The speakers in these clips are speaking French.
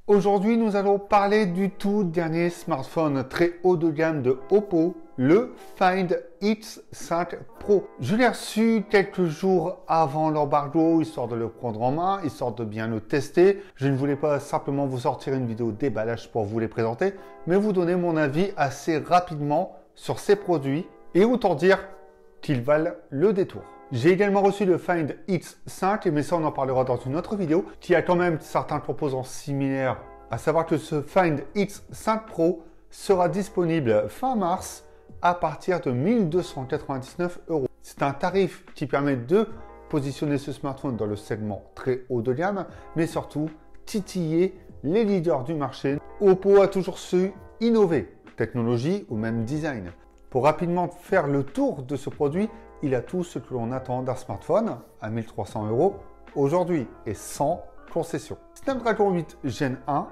Aujourd'hui, nous allons parler du tout dernier smartphone très haut de gamme de Oppo, le Find X5 Pro. Je l'ai reçu quelques jours avant l'embargo, histoire de le prendre en main, histoire de bien le tester. Je ne voulais pas simplement vous sortir une vidéo déballage pour vous les présenter, mais vous donner mon avis assez rapidement sur ces produits et autant dire qu'ils valent le détour. J'ai également reçu le Find X5, mais ça on en parlera dans une autre vidéo, qui a quand même certains composants similaires, à savoir que ce Find X5 Pro sera disponible fin mars à partir de 1299 €. C'est un tarif qui permet de positionner ce smartphone dans le segment très haut de gamme, mais surtout titiller les leaders du marché. Oppo a toujours su innover, technologie ou même design. Pour rapidement faire le tour de ce produit, il a tout ce que l'on attend d'un smartphone à 1300 € aujourd'hui et sans concession. Snapdragon 8 Gen 1,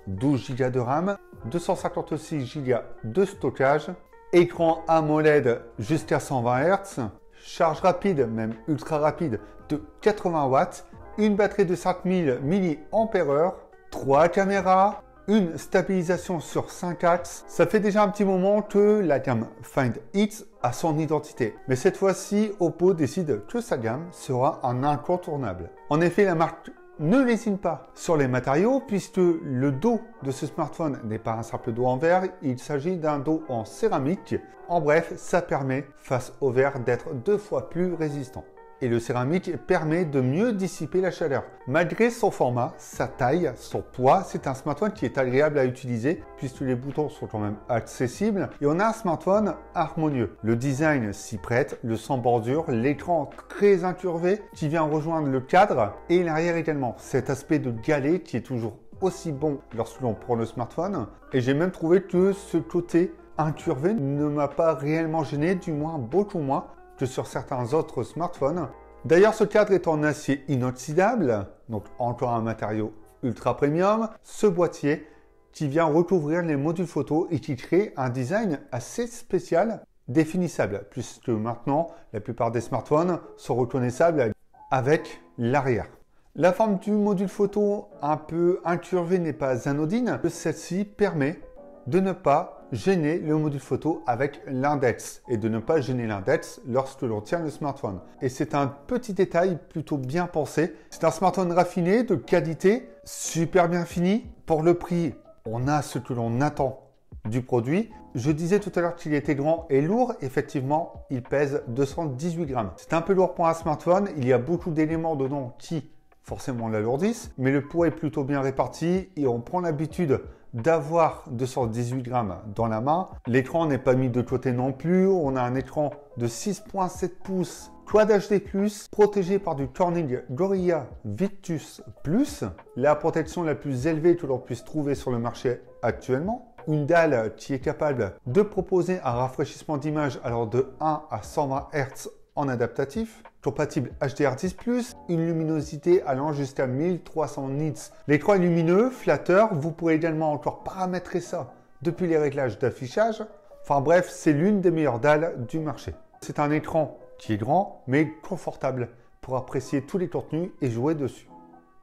12 Go de RAM, 256 Go de stockage, écran AMOLED jusqu'à 120 Hz, charge rapide, même ultra rapide, de 80 watts, une batterie de 5000 mAh, 3 caméras, une stabilisation sur 5 axes. Ça fait déjà un petit moment que la gamme Find X a son identité. Mais cette fois-ci, Oppo décide que sa gamme sera un incontournable. En effet, la marque ne lésine pas sur les matériaux puisque le dos de ce smartphone n'est pas un simple dos en verre, il s'agit d'un dos en céramique. En bref, ça permet, face au verre, d'être 2 fois plus résistant. Et le céramique permet de mieux dissiper la chaleur. Malgré son format, sa taille, son poids, c'est un smartphone qui est agréable à utiliser puisque les boutons sont quand même accessibles et on a un smartphone harmonieux. Le design s'y prête, le sans bordure, l'écran très incurvé qui vient rejoindre le cadre et l'arrière également. Cet aspect de galet qui est toujours aussi bon lorsque l'on prend le smartphone. Et j'ai même trouvé que ce côté incurvé ne m'a pas réellement gêné, du moins beaucoup moins que sur certains autres smartphones. D'ailleurs, ce cadre est en acier inoxydable, donc encore un matériau ultra premium. Ce boîtier qui vient recouvrir les modules photo et qui crée un design assez spécial, définissable, puisque maintenant, la plupart des smartphones sont reconnaissables avec l'arrière. La forme du module photo un peu incurvé n'est pas anodine. Celle-ci permet de ne pas gêner le module photo avec l'index et de ne pas gêner l'index lorsque l'on tient le smartphone. Et c'est un petit détail plutôt bien pensé. C'est un smartphone raffiné, de qualité, super bien fini. Pour le prix, on a ce que l'on attend du produit. Je disais tout à l'heure qu'il était grand et lourd. Effectivement, il pèse 218 grammes. C'est un peu lourd pour un smartphone. Il y a beaucoup d'éléments dedans qui forcément l'alourdissent, mais le poids est plutôt bien réparti et on prend l'habitude d'avoir 218 grammes dans la main. L'écran n'est pas mis de côté non plus. On a un écran de 6,7 pouces Quad HD+, protégé par du Corning Gorilla Victus Plus, la protection la plus élevée que l'on puisse trouver sur le marché actuellement. Une dalle qui est capable de proposer un rafraîchissement d'image alors de 1 à 120 Hz en adaptatif, compatible HDR10+, une luminosité allant jusqu'à 1300 nits. L'écran est lumineux, flatteur, vous pourrez également encore paramétrer ça depuis les réglages d'affichage. Enfin bref, c'est l'une des meilleures dalles du marché. C'est un écran qui est grand, mais confortable pour apprécier tous les contenus et jouer dessus.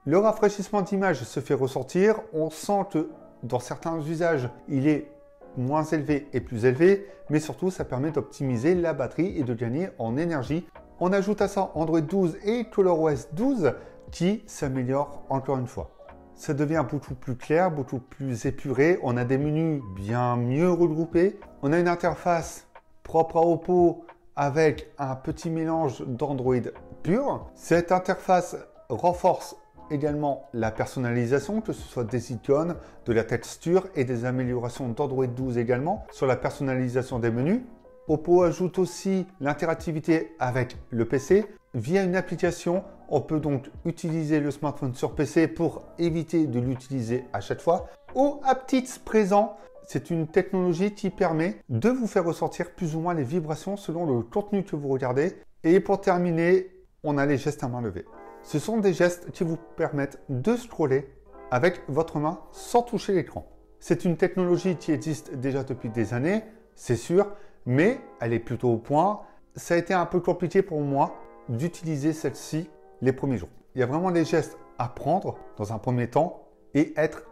Le rafraîchissement d'image se fait ressentir, on sent que dans certains usages, il est moins élevé et plus élevé, mais surtout ça permet d'optimiser la batterie et de gagner en énergie. On ajoute à ça Android 12 et ColorOS 12 qui s'améliorent encore une fois. Ça devient beaucoup plus clair, beaucoup plus épuré, on a des menus bien mieux regroupés, on a une interface propre à Oppo avec un petit mélange d'Android pur. Cette interface renforce également la personnalisation, que ce soit des icônes, de la texture et des améliorations d'Android 12 également sur la personnalisation des menus. Oppo ajoute aussi l'interactivité avec le PC. Via une application, on peut donc utiliser le smartphone sur PC pour éviter de l'utiliser à chaque fois. Au aptX présent, c'est une technologie qui permet de vous faire ressentir plus ou moins les vibrations selon le contenu que vous regardez. Et pour terminer, on a les gestes à main levée. Ce sont des gestes qui vous permettent de scroller avec votre main sans toucher l'écran. C'est une technologie qui existe déjà depuis des années, c'est sûr, mais elle est plutôt au point. Ça a été un peu compliqué pour moi d'utiliser celle-ci les premiers jours. Il y a vraiment des gestes à prendre dans un premier temps et être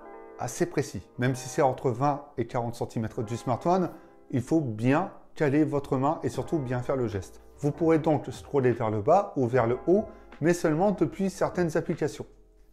assez précis. Même si c'est entre 20 et 40 cm du smartphone, il faut bien caler votre main et surtout bien faire le geste. Vous pourrez donc scroller vers le bas ou vers le haut, mais seulement depuis certaines applications.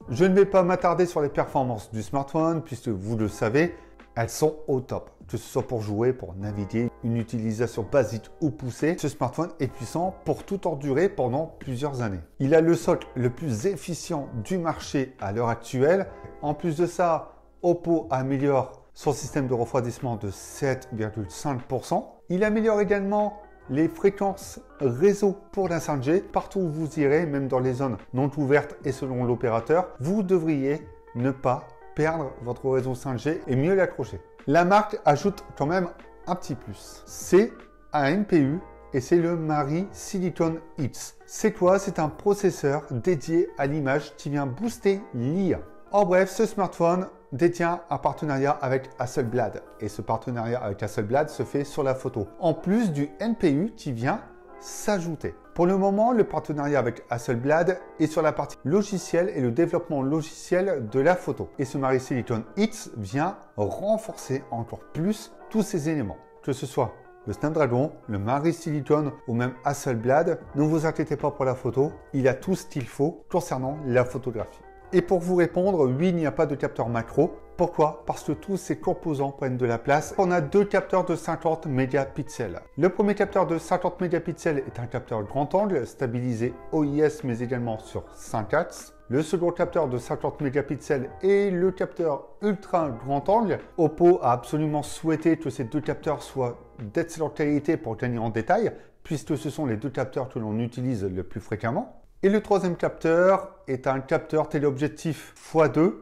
Je ne vais pas m'attarder sur les performances du smartphone puisque vous le savez, elles sont au top. Que ce soit pour jouer, pour naviguer, une utilisation basique ou poussée, ce smartphone est puissant pour tout endurer pendant plusieurs années. Il a le socle le plus efficient du marché à l'heure actuelle. En plus de ça, Oppo améliore son système de refroidissement de 7,5%. Il améliore également les fréquences réseau pour la 5G. Partout où vous irez, même dans les zones non ouvertes et selon l'opérateur, vous devriez ne pas perdre votre réseau 5G et mieux l'accrocher. La marque ajoute quand même un petit plus. C'est un NPU et c'est le Mari Silicon X. C'est quoi? C'est un processeur dédié à l'image qui vient booster l'IA. En bref, ce smartphone détient un partenariat avec Hasselblad. Et ce partenariat avec Hasselblad se fait sur la photo. En plus du NPU qui vient s'ajouter. Pour le moment, le partenariat avec Hasselblad est sur la partie logicielle et le développement logiciel de la photo. Et ce Mari Silicon X vient renforcer encore plus tous ces éléments. Que ce soit le Snapdragon, le Mari Silicon ou même Hasselblad, ne vous inquiétez pas pour la photo, il a tout ce qu'il faut concernant la photographie. Et pour vous répondre, oui, il n'y a pas de capteur macro. Pourquoi? Parce que tous ces composants prennent de la place. On a deux capteurs de 50 mégapixels. Le premier capteur de 50 mégapixels est un capteur grand angle, stabilisé OIS, mais également sur 5 axes. Le second capteur de 50 mégapixels est le capteur ultra grand angle. Oppo a absolument souhaité que ces deux capteurs soient d'excellente qualité pour gagner en détail, puisque ce sont les deux capteurs que l'on utilise le plus fréquemment. Et le troisième capteur est un capteur téléobjectif x2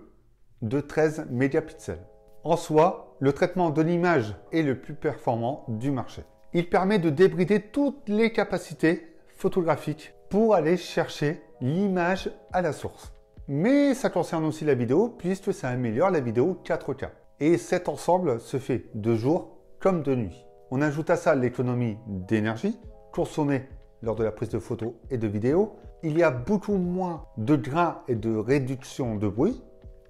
de 13 mégapixels. En soi, le traitement de l'image est le plus performant du marché. Il permet de débrider toutes les capacités photographiques pour aller chercher l'image à la source. Mais ça concerne aussi la vidéo puisque ça améliore la vidéo 4K. Et cet ensemble se fait de jour comme de nuit. On ajoute à ça l'économie d'énergie consommée lors de la prise de photos et de vidéos. Il y a beaucoup moins de grains et de réduction de bruit.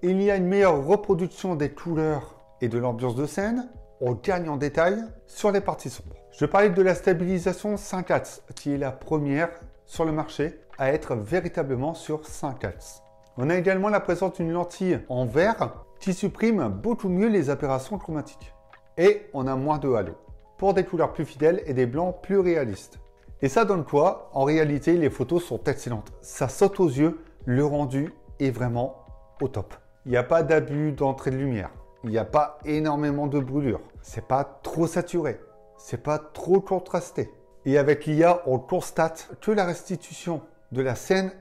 Il y a une meilleure reproduction des couleurs et de l'ambiance de scène. On gagne en détail sur les parties sombres. Je parlais de la stabilisation 5 axes, qui est la première sur le marché à être véritablement sur 5 axes. On a également la présence d'une lentille en verre qui supprime beaucoup mieux les aberrations chromatiques. Et on a moins de halo, pour des couleurs plus fidèles et des blancs plus réalistes. Et ça donne quoi? En réalité, les photos sont excellentes. Ça saute aux yeux, le rendu est vraiment au top. Il n'y a pas d'abus d'entrée de lumière. Il n'y a pas énormément de brûlure. C'est pas trop saturé. C'est pas trop contrasté. Et avec l'IA, on constate que la restitution de la scène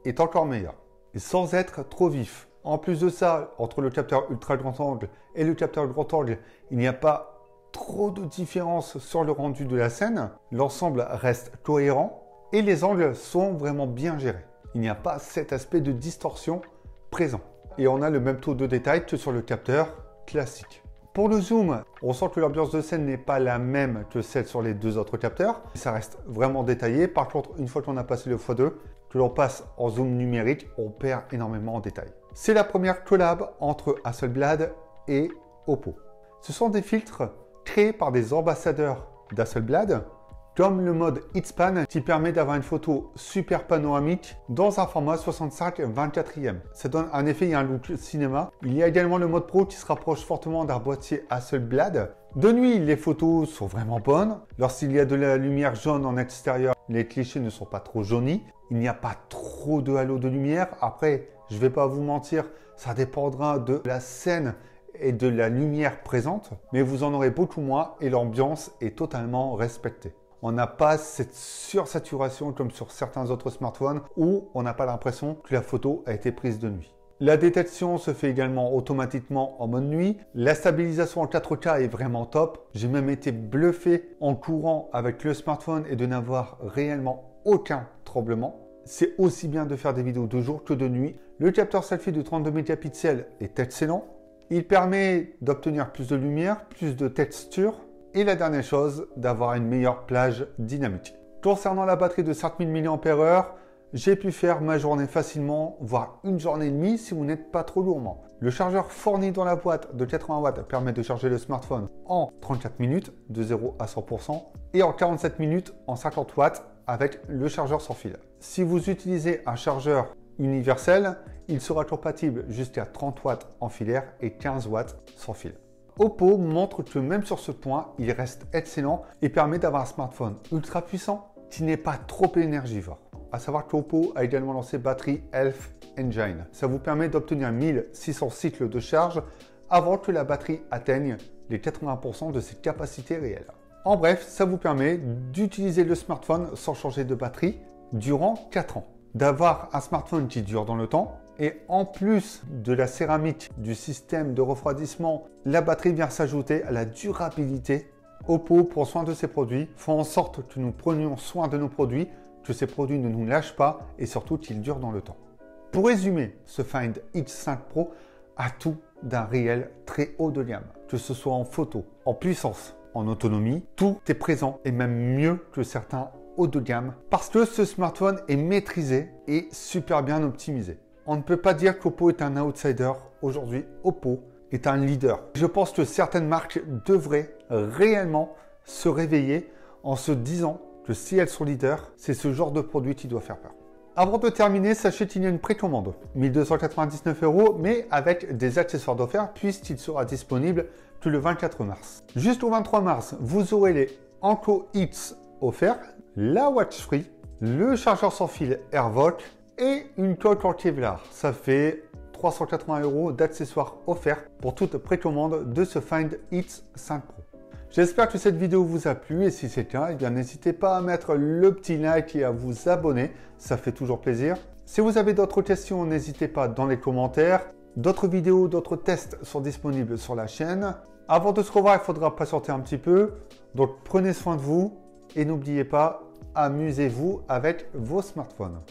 est encore meilleure. Et sans être trop vif. En plus de ça, entre le capteur ultra grand angle et le capteur grand angle, il n'y a pas trop de différence sur le rendu de la scène, l'ensemble reste cohérent et les angles sont vraiment bien gérés. Il n'y a pas cet aspect de distorsion présent. Et on a le même taux de détail que sur le capteur classique. Pour le zoom, on sent que l'ambiance de scène n'est pas la même que celle sur les deux autres capteurs. Ça reste vraiment détaillé. Par contre, une fois qu'on a passé le x2, que l'on passe en zoom numérique, on perd énormément en détail. C'est la première collab entre Hasselblad et Oppo. Ce sont des filtres créé par des ambassadeurs d'Hasselblad, comme le mode Hitspan qui permet d'avoir une photo super panoramique dans un format 65/24e. Ça donne un effet et un look cinéma. Il y a également le mode Pro qui se rapproche fortement d'un boîtier Hasselblad. De nuit, les photos sont vraiment bonnes. Lorsqu'il y a de la lumière jaune en extérieur, les clichés ne sont pas trop jaunis. Il n'y a pas trop de halo de lumière. Après, je ne vais pas vous mentir, ça dépendra de la scène et de la lumière présente, mais vous en aurez beaucoup moins et l'ambiance est totalement respectée. On n'a pas cette sursaturation comme sur certains autres smartphones où on n'a pas l'impression que la photo a été prise de nuit. La détection se fait également automatiquement en mode nuit. La stabilisation en 4K est vraiment top. J'ai même été bluffé en courant avec le smartphone et de n'avoir réellement aucun tremblement. C'est aussi bien de faire des vidéos de jour que de nuit. Le capteur selfie de 32 mégapixels est excellent. Il permet d'obtenir plus de lumière, plus de texture et la dernière chose, d'avoir une meilleure plage dynamique. Concernant la batterie de 5000 mAh, J'ai pu faire ma journée facilement, voire une journée et demie si vous n'êtes pas trop gourmand. Le chargeur fourni dans la boîte de 80 watts permet de charger le smartphone en 34 minutes, de 0 à 100%, et en 47 minutes en 50 watts avec le chargeur sans fil. Si vous utilisez un chargeur universel, il sera compatible jusqu'à 30 watts en filaire et 15 watts sans fil. Oppo montre que même sur ce point, il reste excellent et permet d'avoir un smartphone ultra puissant qui n'est pas trop énergivore. À savoir qu'Oppo a également lancé Battery Health Engine. Ça vous permet d'obtenir 1600 cycles de charge avant que la batterie atteigne les 80% de ses capacités réelles. En bref, ça vous permet d'utiliser le smartphone sans changer de batterie durant 4 ans. D'avoir un smartphone qui dure dans le temps et en plus de la céramique du système de refroidissement, la batterie vient s'ajouter à la durabilité. Oppo prend soin de ses produits, font en sorte que nous prenions soin de nos produits, que ces produits ne nous lâchent pas et surtout qu'ils durent dans le temps. Pour résumer, ce Find X5 Pro a tout d'un réel très haut de gamme, que ce soit en photo, en puissance, en autonomie, tout est présent et même mieux que certains haut de gamme parce que ce smartphone est maîtrisé et super bien optimisé. On ne peut pas dire qu'Oppo est un outsider. Aujourd'hui, Oppo est un leader. Je pense que certaines marques devraient réellement se réveiller en se disant que si elles sont leaders, c'est ce genre de produit qui doit faire peur. Avant de terminer, sachez qu'il y a une précommande, 1299 €, mais avec des accessoires d'offert puisqu'il sera disponible que le 24 mars. Jusqu'au 23 mars, vous aurez les Anko X offerts, la Watch Free, le chargeur sans fil AirVolt et une coque en Kevlar. Ça fait 380 € d'accessoires offerts pour toute précommande de ce Find X5 Pro. J'espère que cette vidéo vous a plu et si c'est le cas, eh bien n'hésitez pas à mettre le petit like et à vous abonner, ça fait toujours plaisir. Si vous avez d'autres questions, n'hésitez pas dans les commentaires. D'autres vidéos, d'autres tests sont disponibles sur la chaîne. Avant de se revoir, il faudra patienter un petit peu. Donc prenez soin de vous et n'oubliez pas, amusez-vous avec vos smartphones.